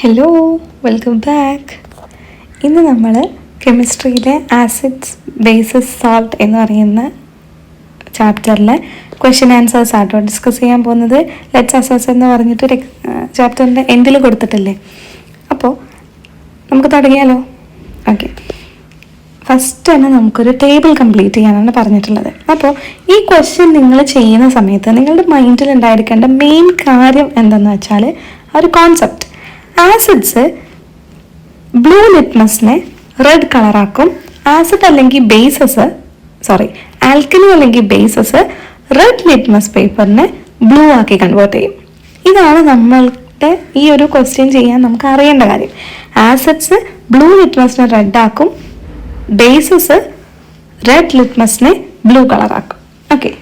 Hello, welcome back. ഇന്ന് നമ്മൾ കെമിസ്ട്രിയിലെ acids bases salt എന്ന് പറയുന്ന ചാപ്റ്ററിലെ ക്വസ്റ്റ്യൻ ആൻസേഴ്സ് ആട്ടോ ഡിസ്കസ് ചെയ്യാൻ പോകുന്നത്. ലെറ്റ്സ് അസസ് എന്ന് പറഞ്ഞിട്ട് ചാപ്റ്ററിൻ്റെ എൻഡിൽ കൊടുത്തിട്ടില്ലേ. അപ്പോൾ നമുക്ക് തുടങ്ങിയാലോ. ഓക്കെ, ഫസ്റ്റ് തന്നെ നമുക്കൊരു ടേബിൾ കംപ്ലീറ്റ് ചെയ്യാനാണ് പറഞ്ഞിട്ടുള്ളത്. അപ്പോൾ ഈ ക്വസ്റ്റ്യൻ നിങ്ങൾ ചെയ്യുന്ന സമയത്ത് നിങ്ങളുടെ മൈൻഡിൽ ഉണ്ടായിരിക്കേണ്ട മെയിൻ കാര്യം എന്തെന്ന് വെച്ചാൽ ആ ഒരു കോൺസെപ്റ്റ്. ആസിഡ്സ് ബ്ലൂ ലിറ്റ്മസിനെ റെഡ് കളറാക്കും. ആസിഡ് അല്ലെങ്കിൽ ആൽക്കലി അല്ലെങ്കിൽ ബേസസ് റെഡ് ലിറ്റ്മസ് പേപ്പറിനെ ബ്ലൂ ആക്കി കൺവേർട്ട് ചെയ്യും. ഇതാണ് നമ്മളുടെ ഈ ഒരു ക്വസ്റ്റ്യൻ ചെയ്യാൻ നമുക്ക് അറിയേണ്ട കാര്യം. ആസിഡ്സ് ബ്ലൂ ലിറ്റ്മസിനെ റെഡ് ആക്കും, ബേസസ് റെഡ് ലിറ്റ്മസിനെ ബ്ലൂ കളറാക്കും. ഓക്കെ,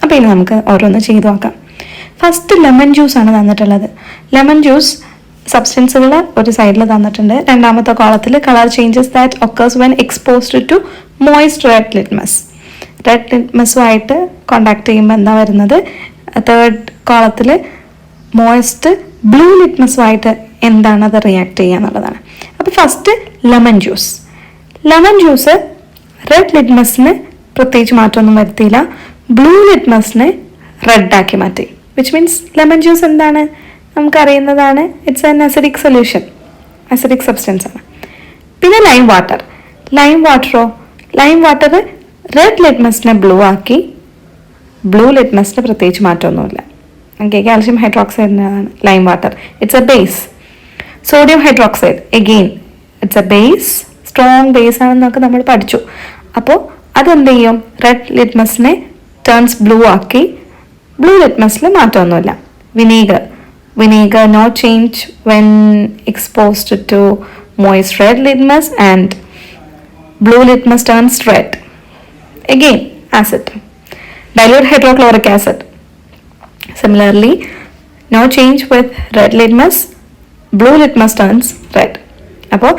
അപ്പോൾ ഇനി നമുക്ക് ഓരോന്ന് ചെയ്തു നോക്കാം. ഫസ്റ്റ് ലെമൺ ജ്യൂസ് ആണ് തന്നിട്ടുള്ളത്. ലെമൺ ജ്യൂസ് സബ്സ്റ്റൻസുകൾ ഒരു സൈഡിൽ തന്നിട്ടുണ്ട്. രണ്ടാമത്തെ കോളത്തിൽ colour changes that occurs when exposed to moist red litmus. Red ലിറ്റ്മസുമായിട്ട് കോണ്ടാക്ട് ചെയ്യുമ്പോൾ എന്താ വരുന്നത്? തേർഡ് കോളത്തിൽ മോയിസ്റ്റ് ബ്ലൂ ലിറ്റ്മസുമായിട്ട് എന്താണ് അത് റിയാക്ട് ചെയ്യുക എന്നുള്ളതാണ്. അപ്പോൾ first lemon juice. Lemon juice red ലിറ്റ്മസിന് പ്രത്യേകിച്ച് മാറ്റമൊന്നും വരുത്തിയില്ല, ബ്ലൂ ലിറ്റ്മസിനെ റെഡാക്കി മാറ്റി. വിച്ച് മീൻസ് ലെമൺ ജ്യൂസ് എന്താണ് നമുക്കറിയുന്നതാണ്, it's an acidic solution, acidic substance ആണ്. പിന്നെ lime water. Lime water red ലിറ്റ്മസിനെ ബ്ലൂ ആക്കി, ബ്ലൂ ലിറ്റ്മസിന് പ്രത്യേകിച്ച് മാറ്റമൊന്നുമില്ല. ഓക്കെ, കാൽഷ്യം ഹൈഡ്രോക്സൈഡിനാണ് lime water. It's a base. Sodium hydroxide again it's a base, strong base ആണെന്നൊക്കെ നമ്മൾ പഠിച്ചു. അപ്പോൾ അതെന്ത് ചെയ്യും? റെഡ് ലിറ്റ്മസിനെ ടേൺസ് ബ്ലൂ ആക്കി, ബ്ലൂ ലിറ്റ്മസിൽ മാറ്റമൊന്നുമില്ല. Vinegar no change when exposed to moist red litmus, and blue litmus turns red. Again, acid. Dilute hydrochloric acid. Similarly, no change with red litmus, blue litmus turns red. അപ്പോൾ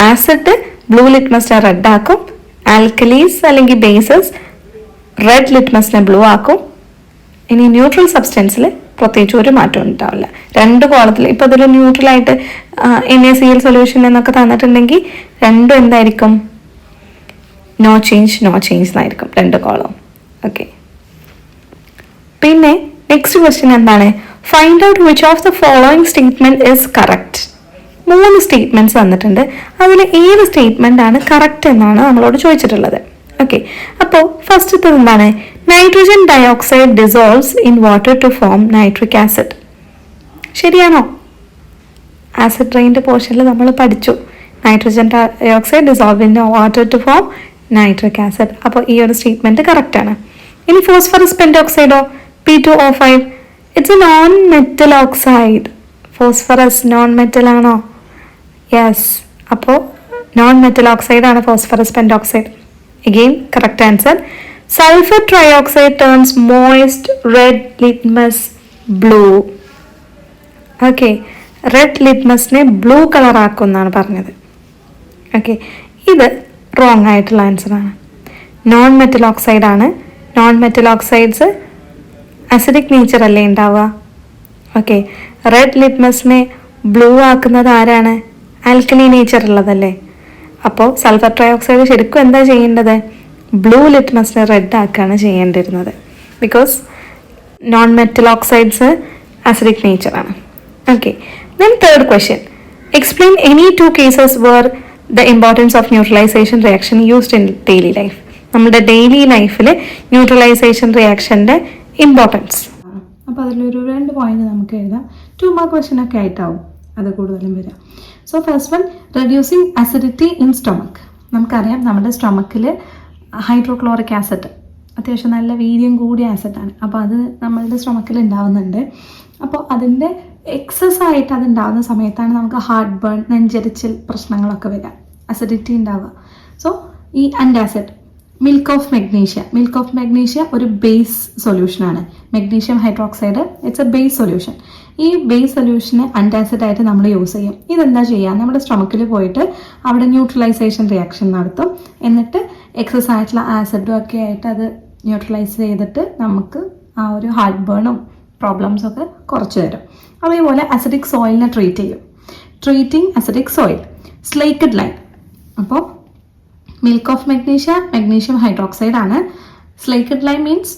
acid blue ലിറ്റ്മസിനെ red ആക്കും, alkalis അല്ലെങ്കിൽ bases red ലിറ്റ്മസിനെ blue ആക്കും. ഇനി neutral സബ്സ്റ്റൻസിൽ പ്രത്യേകിച്ച് ഒരു മാറ്റം ഉണ്ടാവില്ല. രണ്ട് കോളത്തിൽ ഇപ്പോൾ അതിൽ ന്യൂട്രലായിട്ട് NaCl സൊല്യൂഷൻ എന്നൊക്കെ തന്നിട്ടുണ്ടെങ്കിൽ രണ്ടും എന്തായിരിക്കും? നോ ചേഞ്ച് എന്നായിരിക്കും രണ്ട് കോളം. ഓക്കെ, പിന്നെ നെക്സ്റ്റ് ക്വസ്റ്റ്യൻ എന്താണ്? Find out which of the following statement is correct. 3 statements തന്നിട്ടുണ്ട്, അതിൽ ഏത് സ്റ്റേറ്റ്മെന്റ് ആണ് കറക്റ്റ് എന്നാണ് നമ്മളോട് ചോദിച്ചിട്ടുള്ളത്. ഓക്കെ, അപ്പോൾ ഫസ്റ്റത്തെ എന്താണ്? Nitrogen dioxide dissolves in water to form nitric acid. ശരിയാണോ? ആസിഡ് റെയിൻ്റെ പോർഷനിൽ നമ്മൾ പഠിച്ചു nitrogen dioxide dissolve in water to form nitric acid. അപ്പോൾ ഈ ഒരു സ്റ്റേറ്റ്മെന്റ് കറക്റ്റ് ആണ്. ഇനി ഫോസ്ഫറസ് പെന്റോക്സൈഡോ, P2O5, it's a non metal oxide. Phosphorus non metal ആണോ? യെസ്. അപ്പോൾ നോൺ മെറ്റൽ ഓക്സൈഡ് ആണ് phosphorus pentoxide. Again, correct answer. Sulfur trioxide turns moist red litmus blue. Okay, red litmusനെ ബ്ലൂ കളർ ആക്കും എന്നാണ് പറഞ്ഞത്. ഓക്കെ, ഇത് wrong ആയിട്ടുള്ള answer ആണ്. നോൺ മെറ്റൽ ഓക്സൈഡ് ആണ്. Non metal oxides acidic nature അല്ലേ ഉണ്ടാവുക. ഓക്കെ, റെഡ് ലിറ്റ്മസിനെ ബ്ലൂ ആക്കുന്നത് ആരാണ്? ആൽക്കലി നേച്ചർ ഉള്ളതല്ലേ. അപ്പോൾ സൾഫർ ട്രയോക്സൈഡ് ശരിക്കും എന്താ ചെയ്യേണ്ടത്? ബ്ലൂ ലിറ്റ്മസിനെ റെഡ് ആക്കുകയാണ് ചെയ്യേണ്ടിരുന്നത്. Because non metal oxides acidic നേച്ചറാണ്. Okay, then third question. Explain any 2 cases where the importance of neutralisation reaction used in daily life. നമ്മുടെ ഡെയിലി ലൈഫിൽ ന്യൂട്രലൈസേഷൻ റിയാക്ഷൻ്റെ ഇമ്പോർട്ടൻസ്. അപ്പോൾ അതിലൊരു 2 പോയിന്റ് നമുക്ക് എഴുതാം. 2 മാർക്ക് ക്വസ്റ്റ്യൻ ഒക്കെ ആയിട്ടാവും അത് കൂടുതലും വരാം. So first one, reducing acidity in stomach. നമുക്കറിയാം നമ്മുടെ സ്റ്റൊമക്കിൽ ഹൈഡ്രോക്ലോറിക് ആസിഡ് അത്യാവശ്യം നല്ല വീര്യം കൂടിയ ആസിഡാണ്. അപ്പോൾ അത് നമ്മളുടെ സ്റ്റൊമക്കിൽ ഉണ്ടാവുന്നുണ്ട്. അപ്പോൾ അതിൻ്റെ എക്സസ് ആയിട്ട് അത് ഉണ്ടാകുന്ന സമയത്താണ് നമുക്ക് ഹാർട്ട് ബേൺ, നെഞ്ചരിച്ചിൽ പ്രശ്നങ്ങളൊക്കെ വരിക, അസിഡിറ്റി ഉണ്ടാവുക. സോ ഈ അൻറ്റാസിഡ്, മിൽക്ക് ഓഫ് മാഗ്നീഷ്യ ഒരു ബേസ് സൊല്യൂഷനാണ്. Magnesium hydroxide it's a base solution. ഈ ബേസ് സൊല്യൂഷനെ അൻറ്റാസിഡ് ആയിട്ട് നമ്മൾ യൂസ് ചെയ്യും. ഇതെന്താ ചെയ്യുക? നമ്മുടെ സ്റ്റൊമക്കിൽ പോയിട്ട് അവിടെ ന്യൂട്രലൈസേഷൻ റിയാക്ഷൻ നടത്തും. എന്നിട്ട് എക്സസ് ആയിട്ടുള്ള ആസിഡും ഒക്കെ ആയിട്ട് അത് ന്യൂട്രലൈസ് ചെയ്തിട്ട് നമുക്ക് ആ ഒരു ഹാർട്ട് ബേണും പ്രോബ്ലംസൊക്കെ കുറച്ച് തരും. അതേപോലെ അസിഡിക് സോയിലിനെ ട്രീറ്റ് ചെയ്യും. Treating acidic soil. Slaked lime, അപ്പോൾ മിൽക്ക് ഓഫ് മാഗ്നീഷ്യം ഹൈഡ്രോക്സൈഡ് ആണ്. Slaked lime means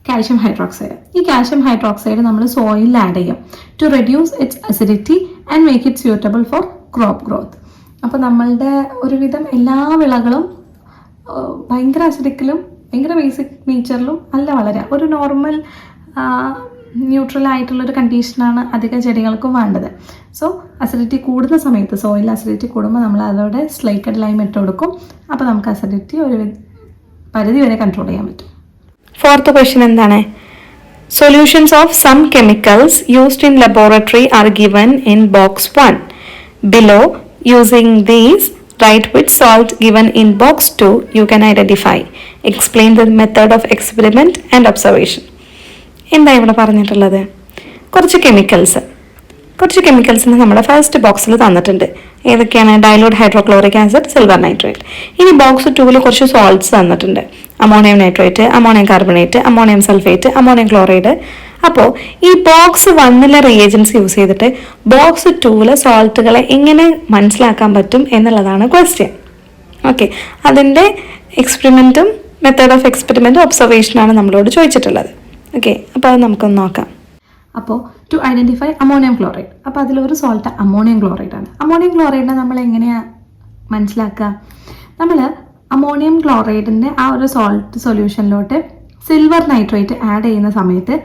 calcium hydroxide. ഈ കാൽഷ്യം ഹൈഡ്രോക്സൈഡ് നമ്മൾ സോയിലിൽ ആഡ് ചെയ്യും to reduce its acidity and make it suitable for crop growth. അപ്പോൾ നമ്മളുടെ ഒരുവിധം എല്ലാ വിളകളും ഭയങ്കര അസിഡിക്കിലും ഭയങ്കര ബേസിക് നേച്ചറിലും അല്ല വളരുക. ഒരു നോർമൽ ന്യൂട്രൽ ആയിട്ടുള്ളൊരു കണ്ടീഷനാണ് അധിക ചെടികൾക്കും വേണ്ടത്. സോ അസിഡിറ്റി കൂടുന്ന സമയത്ത്, സോയിൽ അസിഡിറ്റി കൂടുമ്പോൾ നമ്മൾ അതോടെ സ്ലേക്കഡ് ലൈം ഇട്ട് കൊടുക്കും. അപ്പോൾ നമുക്ക് അസിഡിറ്റി ഒരു പരിധി വരെ കൺട്രോൾ ചെയ്യാൻ പറ്റും. ഫോർത്ത് ക്വസ്റ്റ്യൻ എന്താണ്? Solutions of some chemicals used in laboratory are given in box 1. Below using these write which salt given in box 2 you can identify. Explain the method of experiment and observation. എന്താ ഇവിടെ പറഞ്ഞിട്ടുള്ളത്? കുറച്ച് കെമിക്കൽസിന് നമ്മുടെ first ബോക്സിൽ തന്നിട്ടുണ്ട്. ഏതൊക്കെയാണ്? Dilute hydrochloric acid, silver nitrate. ഇനി box 2 കുറച്ച് സോൾട്ട്സ് തന്നിട്ടുണ്ട്. Ammonium nitrate, ammonium carbonate, ammonium sulphate, ammonium chloride. അപ്പോൾ ഈ ബോക്സ് 1 റിയേജൻസ് യൂസ് ചെയ്തിട്ട് ബോക്സ് 2 സോൾട്ടുകളെ എങ്ങനെ മനസ്സിലാക്കാൻ പറ്റും എന്നുള്ളതാണ് ക്വസ്റ്റ്യൻ. ഓക്കെ, അതിൻ്റെ എക്സ്പെരിമെൻറ്റും മെത്തേഡ് ഓഫ് എക്സ്പെരിമെൻറ്റും ഒബ്സർവേഷനാണ് നമ്മളോട് ചോദിച്ചിട്ടുള്ളത്. ഓക്കെ, അപ്പോൾ അത് നമുക്കൊന്ന് നോക്കാം. അപ്പോൾ ടു ഐഡൻറ്റിഫൈ അമോണിയം ക്ലോറൈഡ്, അപ്പോൾ അതിലൊരു സോൾട്ട് അമോണിയം ക്ലോറൈഡ് ആണ്. അമോണിയം ക്ലോറൈഡിനെ നമ്മൾ എങ്ങനെയാണ് മനസ്സിലാക്കുക? നമ്മൾ അമോണിയം ക്ലോറൈഡിൻ്റെ ആ ഒരു സോൾട്ട് സൊല്യൂഷനിലോട്ട് സിൽവർ നൈട്രേറ്റ് ആഡ് ചെയ്യുന്ന സമയത്ത്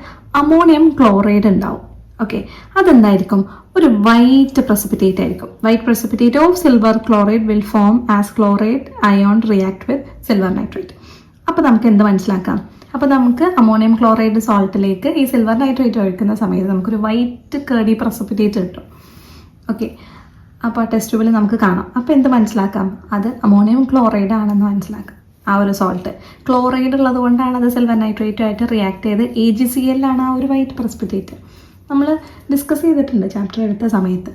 അമോണിയം ക്ലോറൈഡ് ഉണ്ടാവും. ഓക്കെ, അതെന്തായിരിക്കും? ഒരു വൈറ്റ് പ്രസിപ്പിറ്റേറ്റ് ആയിരിക്കും. White precipitate of silver chloride will form as chloride ion react with silver nitrate. അപ്പോൾ നമുക്ക് എന്ത് മനസ്സിലാക്കാം? അപ്പോൾ നമുക്ക് അമോണിയം ക്ലോറൈഡ് സോൾട്ടിലേക്ക് ഈ സിൽവർ നൈട്രേറ്റ് ഒഴിക്കുന്ന സമയത്ത് നമുക്കൊരു വൈറ്റ് കേർഡി പ്രസിപ്പിറ്റേറ്റ് കിട്ടും. ഓക്കെ, അപ്പോൾ ടെസ്റ്റ് ട്യൂബിൽ നമുക്ക് കാണാം. അപ്പോൾ എന്ത് മനസ്സിലാക്കാം? അത് അമോണിയം ക്ലോറൈഡ് ആണെന്ന് മനസ്സിലാക്കാം. ആ ഒരു സോൾട്ട് ക്ലോറൈഡ് ഉള്ളത് കൊണ്ടാണ് അത് സിൽവർ നൈട്രേറ്റുമായിട്ട് റിയാക്ട് ചെയ്ത് AgCl ആണ് ആ ഒരു വൈറ്റ് പ്രസിപ്പിറ്റേറ്റ്. നമ്മൾ ഡിസ്കസ് ചെയ്തിട്ടുണ്ട് ചാപ്റ്റർ എടുത്ത സമയത്ത്.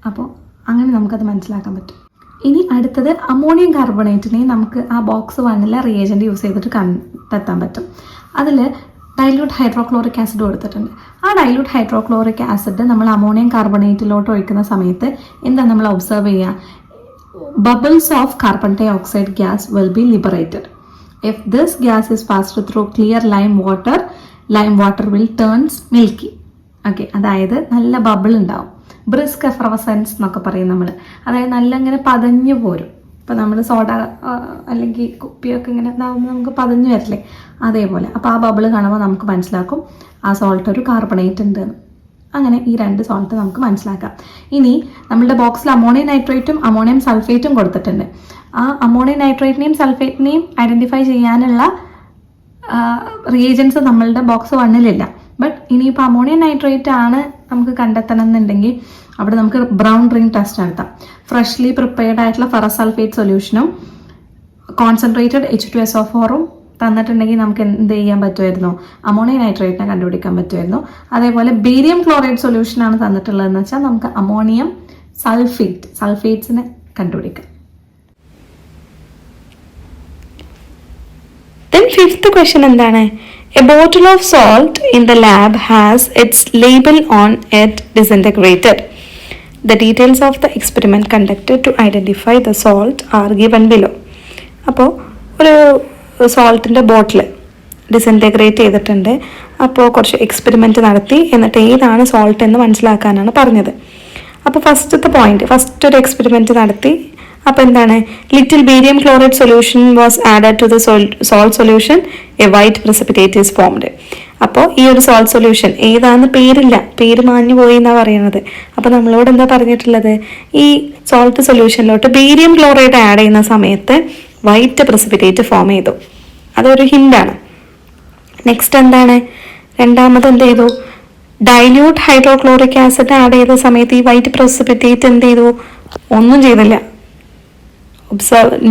അപ്പോൾ അങ്ങനെ നമുക്കത് മനസ്സിലാക്കാൻ പറ്റും. ഇനി അടുത്തത് അമോണിയം കാർബണേറ്റിനെ നമുക്ക് ആ ബോക്സ് 1 റിയേജൻറ്റ് യൂസ് ചെയ്തിട്ട് കണ്ടെത്താൻ പറ്റും. അതിൽ ഡൈല്യൂട്ട് ഹൈഡ്രോക്ലോറിക് ആസിഡ് കൊടുത്തിട്ടുണ്ട്. ആ ഡൈല്യൂട്ട് ഹൈഡ്രോക്ലോറിക് ആസിഡ് നമ്മൾ അമോണിയം കാർബണേറ്റിലോട്ട് ഒഴിക്കുന്ന സമയത്ത് എന്താ നമ്മൾ ഒബ്സർവ് ചെയ്യുക? Bubbles of carbon dioxide gas will be liberated. If this gas is passed through clear lime water will turns milky. Okay, അതായത് നല്ല ബബിൾ ഉണ്ടാവും. ബ്രിസ്ക് എഫ്രവസൻസ് എന്നൊക്കെ പറയും നമ്മൾ. അതായത് നല്ല ഇങ്ങനെ പതഞ്ഞു പോരും. ഇപ്പം നമ്മൾ സോഡ അല്ലെങ്കിൽ കുപ്പിയൊക്കെ ഇങ്ങനെ ഇതാകുമ്പോൾ നമുക്ക് പതഞ്ഞു വരില്ലേ, അതേപോലെ. അപ്പോൾ ആ ബബിൾ കാണുമ്പോൾ നമുക്ക് മനസ്സിലാക്കും ആ സോൾട്ട് ഒരു കാർബണേറ്റ് ഉണ്ട്. അങ്ങനെ ഈ 2 സോൾട്ട് നമുക്ക് മനസ്സിലാക്കാം. ഇനി നമ്മളുടെ ബോക്സിൽ അമോണിയം നൈട്രേറ്റും അമോണിയം സൾഫേറ്റും കൊടുത്തിട്ടുണ്ട്. ആ അമോണിയം നൈട്രേറ്റിനെയും സൾഫേറ്റിനെയും ഐഡൻറ്റിഫൈ ചെയ്യാനുള്ള റിയേജൻസ് നമ്മളുടെ ബോക്സ് 1 ബട്ട് ഇനിയിപ്പോൾ അമോണിയം നൈട്രേറ്റ് ആണ് നമുക്ക് കണ്ടെത്തണം എന്നുണ്ടെങ്കിൽ അവിടെ നമുക്ക് ബ്രൗൺ റിംഗ് ടെസ്റ്റ് നടത്താം. ഫ്രഷ്ലി പ്രിപ്പയർഡ് ആയിട്ടുള്ള ഫെറസ് സൾഫേറ്റ് സൊല്യൂഷനും കോൺസെൻട്രേറ്റഡ് H2SO4 തന്നിട്ടുണ്ടെങ്കിൽ നമുക്ക് എന്ത് ചെയ്യാൻ പറ്റുമായിരുന്നു? അമോണിയം നൈട്രേറ്റിനെ കണ്ടുപിടിക്കാൻ പറ്റുമായിരുന്നു. അതേപോലെ ബേരിയം ക്ലോറൈഡ് സൊല്യൂഷനാണ് തന്നിട്ടുള്ളതെന്ന് വെച്ചാൽ നമുക്ക് അമോണിയം സൾഫേറ്റ്സിനെ കണ്ടുപിടിക്കാം. Then fifth question എന്താണ്? A bottle of salt in the lab has its label on it disintegrated. The details of the experiment conducted to identify the salt are given below. അപ്പോൾ ഒരു സോൾട്ടിൻ്റെ ബോട്ടിൽ disintegrate ചെയ്തിട്ടുണ്ട്. അപ്പോൾ കുറച്ച് experiment നടത്തി എന്നിട്ട് ഏതാണ് salt എന്ന് മനസ്സിലാക്കാനാണ് പറഞ്ഞത്. അപ്പോൾ ഫസ്റ്റ് ഒരു എക്സ്പെരിമെൻറ്റ് നടത്തി. അപ്പോൾ എന്താണ്? Little barium chloride solution was added to the salt solution, a white precipitate is formed. അപ്പോൾ ഈ ഒരു സോൾട്ട് സൊല്യൂഷൻ ഏതാണെന്ന് പേര് മാഞ്ഞു പോയി എന്നാണ് പറയുന്നത്. അപ്പോൾ നമ്മളോട് എന്താ പറഞ്ഞിട്ടുള്ളത്? ഈ സോൾട്ട് സൊല്യൂഷനിലോട്ട് ബേരിയം ക്ലോറൈഡ് ആഡ് ചെയ്യുന്ന സമയത്ത് വൈറ്റ് പ്രസിപ്പിറ്റേറ്റ് ഫോം ചെയ്തു. അതൊരു ഹിൻ്റാണ്. നെക്സ്റ്റ് എന്താണ്? രണ്ടാമത് എന്ത് ചെയ്തു? ഡൈല്യൂട്ട് ഹൈഡ്രോക്ലോറിക് ആസിഡ് ആഡ് ചെയ്ത സമയത്ത് ഈ വൈറ്റ് പ്രസിപ്പിറ്റേറ്റ് എന്ത് ചെയ്തു? ഒന്നും ചെയ്തില്ല.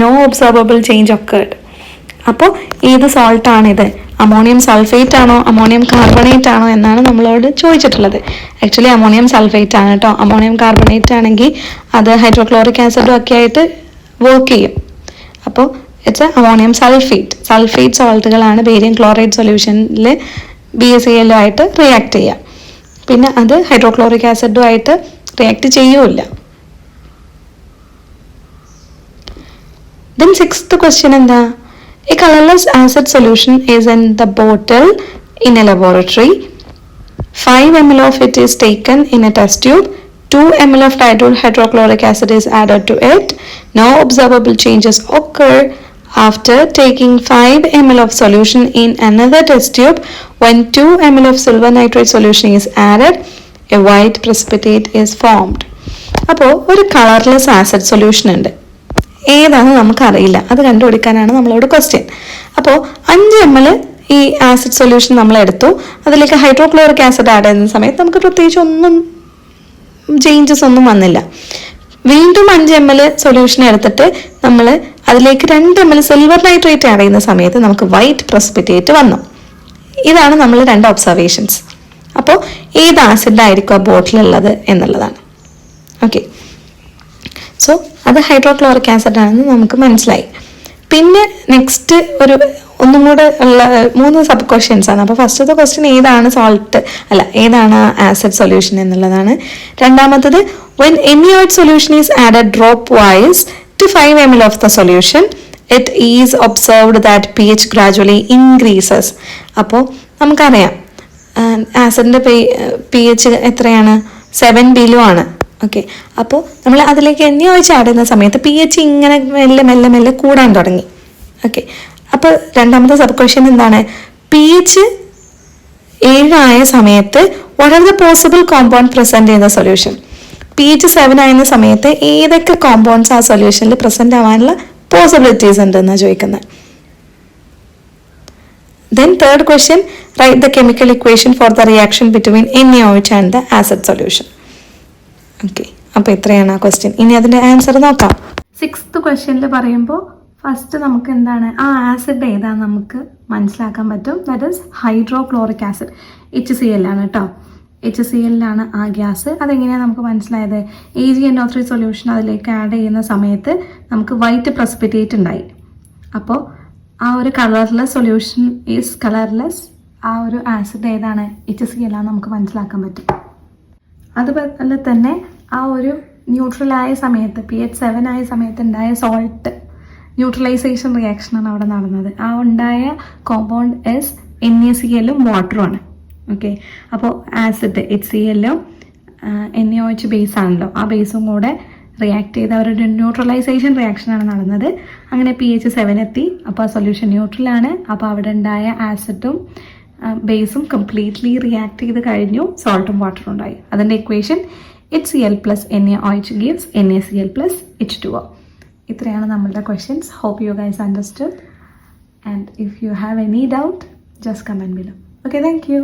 No observable change occurred. അപ്പോൾ ഏത് സോൾട്ടാണിത്? അമോണിയം സൾഫേറ്റ് ആണോ അമോണിയം കാർബണേറ്റ് ആണോ എന്നാണ് നമ്മളോട് ചോദിച്ചിട്ടുള്ളത്. ആക്ച്വലി അമോണിയം സൾഫേറ്റ് ആണ് കേട്ടോ. അമോണിയം കാർബണേറ്റ് ആണെങ്കിൽ അത് ഹൈഡ്രോക്ലോറിക് ആസിഡും ഒക്കെ ആയിട്ട് വർക്ക് ചെയ്യും. അപ്പോൾ ഇറ്റ്സ് അമോണിയം സൾഫേറ്റ് സോൾട്ടുകളാണ് ബേരിയം ക്ലോറൈഡ് സൊല്യൂഷനിൽ BaCl ആയിട്ട് റിയാക്ട് ചെയ്യുക. പിന്നെ അത് ഹൈഡ്രോക്ലോറിക് ആസിഡുമായിട്ട് റിയാക്ട് ചെയ്യൂല. Then sixth question എന്താ? A colorless acid solution is in the bottle in a laboratory. 5 ml of it is taken in a test tube. 2 ml of dilute hydrochloric acid is added to it. No observable changes occur after taking 5 ml of solution in another test tube. When 2 ml of silver nitrate solution is added, a white precipitate is formed. അപ്പോൾ ഒരു colourless acid solution ഉണ്ട്, ഏതാണെന്ന് നമുക്കറിയില്ല, അത് കണ്ടുപിടിക്കാനാണ് നമ്മളോട് question. അപ്പോൾ 5 ml ഈ acid solution നമ്മൾ എടുത്തു, അതിലേക്ക് ഹൈഡ്രോക്ലോറിക് ആസിഡ് ആഡ് ചെയ്യുന്ന സമയത്ത് നമുക്ക് പ്രത്യേകിച്ച് ഒന്നും ചേഞ്ചസ് ഒന്നും വന്നില്ല. വീണ്ടും 5 ml സൊല്യൂഷൻ എടുത്തിട്ട് നമ്മൾ അതിലേക്ക് 2 ml സിൽവർ നൈട്രേറ്റ് ആഡ് ചെയ്യുന്ന സമയത്ത് നമുക്ക് വൈറ്റ് പ്രസിപ്പിറ്റേറ്റ് വന്നു. ഇതാണ് നമ്മൾ 2 ഒബ്സർവേഷൻസ്. അപ്പോൾ ഏത് ആസിഡായിരിക്കും ആ ബോട്ടിലുള്ളത് എന്നുള്ളതാണ്. ഓക്കെ, സോ അത് ഹൈഡ്രോക്ലോറിക് ആസിഡ് ആണെന്ന് നമുക്ക് മനസ്സിലായി. പിന്നെ നെക്സ്റ്റ് ഒന്നും കൂടെ ഉള്ള 3 സബ് ക്വസ്റ്റ്യൻസ് ആണ്. അപ്പോൾ ഫസ്റ്റത്തെ ക്വസ്റ്റ്യൻ ഏതാണ് ഏതാണ് ആസിഡ് സൊല്യൂഷൻ എന്നുള്ളതാണ്. രണ്ടാമത്തത് when ammoid solution is added drop wise to 5 ml of the solution, it is observed that pH gradually increases. അപ്പോൾ നമുക്കറിയാം ആസിഡിൻ്റെ pH എത്രയാണ്, 7 below ആണ്. ഓക്കെ, അപ്പോൾ നമ്മൾ അതിലേക്ക് എണ്ണ ഒഴിച്ച് ആഡ് ചെയ്യുന്ന സമയത്ത് pH ഇങ്ങനെ മെല്ലെ മെല്ലെ മെല്ലെ കൂടാൻ തുടങ്ങി. ഓക്കെ, അപ്പോൾ രണ്ടാമത്തെ സബ് ക്വസ്റ്റ്യൻ എന്താണ്? pH 7 ആയ സമയത്ത് what are the possible compound present in the solution? pH 7 ആയിരുന്ന സമയത്ത് ഏതൊക്കെ കോമ്പൗണ്ട്സ് ആ സൊല്യൂഷനിൽ പ്രസന്റ് ആവാനുള്ള പോസിബിലിറ്റീസ് ഉണ്ടെന്നാണ് ചോദിക്കുന്നത്. Then third question, write the chemical equation for the reaction between NaOH and the acid solution. Okay, അപ്പോൾ ഇത്രയാണ് ആ ക്വസ്റ്റ്യൻ. ഇനി അതിൻ്റെ ആൻസർ നോക്കാം. 6th ക്വസ്റ്റ്യനിൽ പറയുമ്പോൾ ഫസ്റ്റ് നമുക്ക് എന്താണ് ആ ആസിഡ് ഏതാണെന്ന് നമുക്ക് മനസ്സിലാക്കാൻ പറ്റും. That is hydrochloric acid, HCl ആണ് കേട്ടോ. HCl ആണ് ആ ഗ്യാസ്. അതെങ്ങനെയാണ് നമുക്ക് മനസ്സിലായത്? AgNO3 സൊല്യൂഷൻ അതിലേക്ക് ആഡ് ചെയ്യുന്ന സമയത്ത് നമുക്ക് വൈറ്റ് പ്രസിപ്പിറ്റേറ്റ് ഉണ്ടായി. അപ്പോൾ ആ ഒരു കളർലെസ് സൊല്യൂഷൻ ഈസ് കളർലെസ്. ആ ഒരു ആസിഡ് ഏതാണ്? HCl ആണ് നമുക്ക് മനസ്സിലാക്കാൻ പറ്റും. അതുപോലെ തന്നെ ആ ഒരു ന്യൂട്രലായ സമയത്ത് pH 7 ആയ സമയത്ത് ഉണ്ടായ സോൾട്ട് ന്യൂട്രലൈസേഷൻ റിയാക്ഷനാണ് അവിടെ നടന്നത്. ആ ഉണ്ടായ കോമ്പൗണ്ട് NaCl-ഉം വാട്ടറുമാണ്. ഓക്കെ, അപ്പോൾ ആസിഡ് HCl-ഉം NaOH ബേസ് ആണല്ലോ, ആ ബേസും കൂടെ റിയാക്ട് ചെയ്ത ഒരു ന്യൂട്രലൈസേഷൻ റിയാക്ഷനാണ് നടന്നത്. അങ്ങനെ pH 7 എത്തി. അപ്പോൾ ആ സൊല്യൂഷൻ ന്യൂട്രലാണ്. അപ്പോൾ അവിടെ ഉണ്ടായ ആസിഡും ബേസും കംപ്ലീറ്റ്ലി റിയാക്ട് ചെയ്ത് കഴിഞ്ഞു, സോൾട്ടും വാട്ടറും ഉണ്ടായി. അതിൻ്റെ equation HCl + NaOH gives NaCl + H2O. ഇത്രയാണ് നമ്മളുടെ questions. Hope you guys understood, and if you have any doubt just comment below. Okay, thank U.